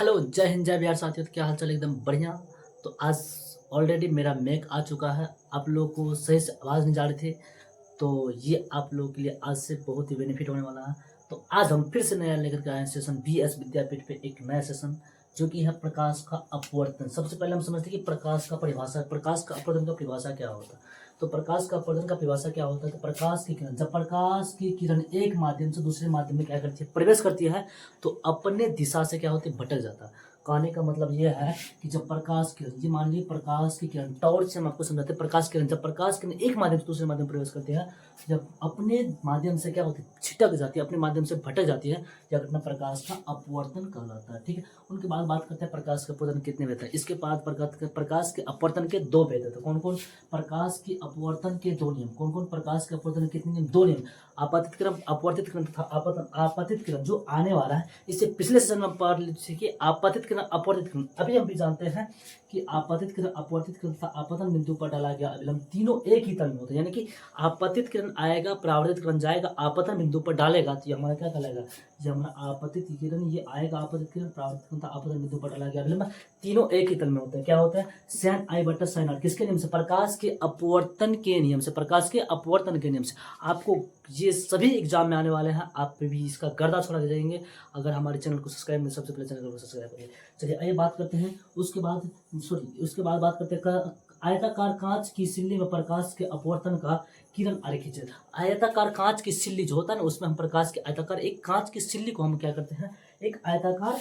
Hello, जय हिंद, जय बिहार साथियों। तो क्या हाल चाल? एकदम बढ़िया। तो आज ऑलरेडी मेरा मैक आ चुका है। आप लोगों को सही से आवाज़ नहीं जा रही थी, तो ये आप लोगों के लिए आज से बहुत ही बेनिफिट होने वाला है। तो आज हम फिर से नया लेकर के आए हैं सेशन बीएस विद्यापीठ पे, एक नया सेशन जो कि है प्रकाश का अपवर्तन। सबसे पहले हम समझते हैं कि प्रकाश का परिभाषा, प्रकाश का अपवर्तन का परिभाषा क्या होता है। तो प्रकाश का अपवर्तन का परिभाषा क्या होता है? तो प्रकाश की किरण, जब प्रकाश की किरण एक माध्यम से दूसरे माध्यम में क्या करती है, प्रवेश करती है, तो अपने दिशा से क्या होती है, भटक जाता है। कहने का मतलब ये है कि जब प्रकाश किरण, जी मान लीजिए प्रकाश की किरण, टॉर्च से हम आपको समझाते हैं। प्रकाश किरण, जब प्रकाश किरण एक माध्यम से दूसरे माध्यम में प्रवेश करती है, जब अपने माध्यम से क्या होती है, छिटक जाती है, अपने माध्यम से भटक जाती है, यह घटना प्रकाश का अपवर्तन कहलाता है। ठीक है। उनके बाद बात करते हैं प्रकाश के अपवर्तन कितने भेद हैं। इसके बाद प्रकाश के अपवर्तन के दो भेद हैं। कौन कौन? प्रकाश के अपवर्तन के दो नियम। कौन कौन? प्रकाश के अपवर्तन के कितने नियम? दो नियम। आपतित किरण, अपवर्तित किरण तथा आपतित किरण जो आने वाला है, इससे पिछले सेशन में पढ़ लीजिए कि आपतित किरण, अपवर्तित किरण। अभी हम भी जानते हैं कि आपतित किरण, अपवर्तित किरण तथा आपतन बिंदु पर डाला गया अभिलंब तीनों एक ही तल में होते हैं। यानी कि आपतित किरण आएगा, परावर्तित किरण जाएगा, आपतन बिंदु पर डालेगा, तो ये हमारा क्या कहलाएगा? ये हमारा आपतित किरण, ये आएगा आपतित किरण, परावर्तित किरण तथा आपतन बिंदु पर डाला गया अभिलंब तीनों एक ही तल में होते हैं। क्या होता है? sin i बटा sin r। किसके नियम से? प्रकाश के अपवर्तन के नियम से। प्रकाश के अपवर्तन के नियम से। आपको ये सभी एग्जाम में आने वाले हैं, आप पे भी इसका गर्दा छोड़ा जाएंगे अगर हमारे चैनल को सब्सक्राइब नहीं, सबसे पहले चैनल को सब्सक्राइब करिए। चलिए आइए बात करते हैं। उसके बाद बात करते हैं आयताकार कांच की सिल्ली में प्रकाश के अपवर्तन का किरण आरेख खींचे। आयताकार कांच की सिल्ली जो होता है ना, उसमें हम प्रकाश के आयताकार एक कांच की सिल्ली को हम क्या करते हैं, एक आयताकार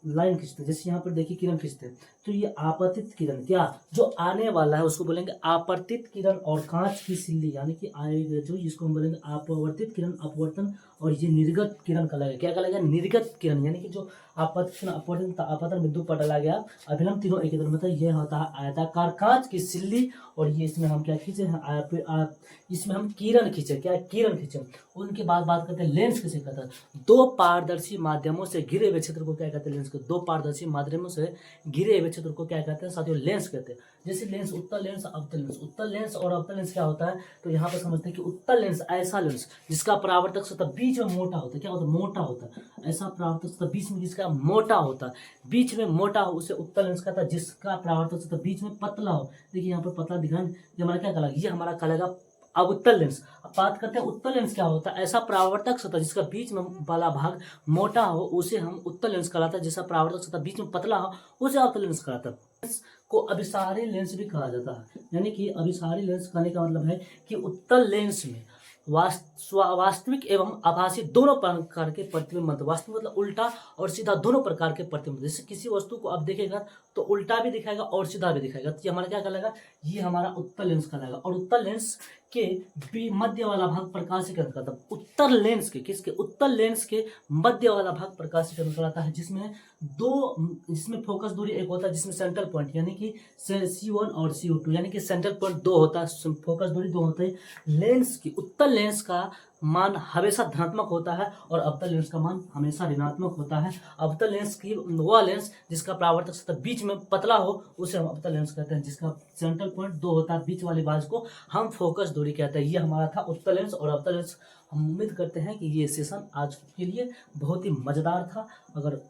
लाइन खींचते हैं। जैसे यहाँ पर देखिए किरण खींचते हैं, तो ये आपतित किरण, क्या जो आने वाला है उसको बोलेंगे आपतित किरण, और कांच की सिल्ली यानी कि आएगा जो, इसको हम बोलेंगे अपवर्तित किरण, अपवर्तन। और ये निर्गत किरण कहलाएगा। क्या कहलाएगा? निर्गत किरण। यानी कि जो आपतित किरण, अपवर्तन, आपतन बिंदु पर डाला गया अभिलंब तीनों एक ही तरफ में, ये होता है आयताकार कांच की सिल्ली। और ये इसमें हम क्या खींचे हैं, इसमें हम किरण खींचे। क्या? किरण खींचे। उनके बाद बात करते हैं लेंस किसे कहता है। दो पारदर्शी माध्यमों से घिरे हुए क्षेत्र को क्या कहते हैं? लेंस कहते हैं। दो पारदर्शी माध्यमों से घिरे हुए क्षेत्र को क्या कहते हैं साथियों? लेंस कहते हैं। जैसे लेंस, उत्तल लेंस, अवतल लेंस। उत्तल लेंस और अवतल लेंस क्या होता है? तो यहाँ पर समझते हैं कि उत्तल लेंस ऐसा लेंस जिसका परावर्तक सतह बीच में मोटा होता है। क्या होता है? मोटा होता है। ऐसा परावर्तक सतह बीच में जिसका मोटा होता है, बीच में मोटा हो, उसे उत्तल लेंस कहता है। जिसका परावर्तक सतह बीच में पतला हो, देखिए यहाँ पर पतला दिखा, ये हमारा क्या कहलाएगा? ये हमारा कहलाएगा अब उत्तल लेंस। अब बात करते हैं उत्तल लेंस क्या होता है। ऐसा परावर्तक सतह जिसका बीच में वाला भाग मोटा हो, उसे हम उत्तल लेंस कहलाता है। जैसा परावर्तक सतह बीच में पतला हो, उसे अवतल लेंस कहलाता है। लेंस को अभिसारी लेंस भी कहा जाता है। यानी कि अभिसारी लेंस कहने का मतलब है कि उत्तल लेंस में वास्तविक एवं आभासी दोनों प्रकार के प्रतिबिंब, वास्तविक मतलब उल्टा और सीधा दोनों प्रकार के प्रतिबिंब। जैसे किसी वस्तु को आप देखेगा तो उल्टा भी दिखाएगा और सीधा भी दिखाएगा, तो ये हमारा क्या कहलाएगा? ये हमारा उत्तल लेंस कहलाएगा। और उत्तल लेंस के मध्य वाला भाग प्रकाशीकरण करता है। उत्तल लेंस के, किसके? उत्तल लेंस के मध्य वाला भाग प्रकाशीकरण कराता है, जिसमें फोकस दूरी एक होता है, जिसमें सेंट्रल पॉइंट यानी कि C1 और CO2 यानी कि सेंट्रल पॉइंट दो होता है, फोकस दूरी दो होते हैं। लेंस की, उत्तल लेंस का मान हमेशा धनात्मक होता है और अवतल लेंस का मान हमेशा ऋणात्मक होता है। अवतल लेंस की वह लेंस जिसका परावर्तक सतह बीच में पतला हो, उसे हम अवतल लेंस कहते हैं। जिसका सेंट्रल पॉइंट दो होता है, बीच वाले बाज को हम फोकस दूरी कहते हैं। ये हमारा था उत्तल लेंस और अवतल लेंस। हम उम्मीद करते हैं कि ये सेशन आज के लिए बहुत ही मजेदार था। अगर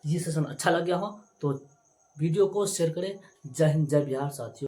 ये सेशन अच्छा लग गया हो तो वीडियो को शेयर करें। जय हिंद, जय बिहार साथियों।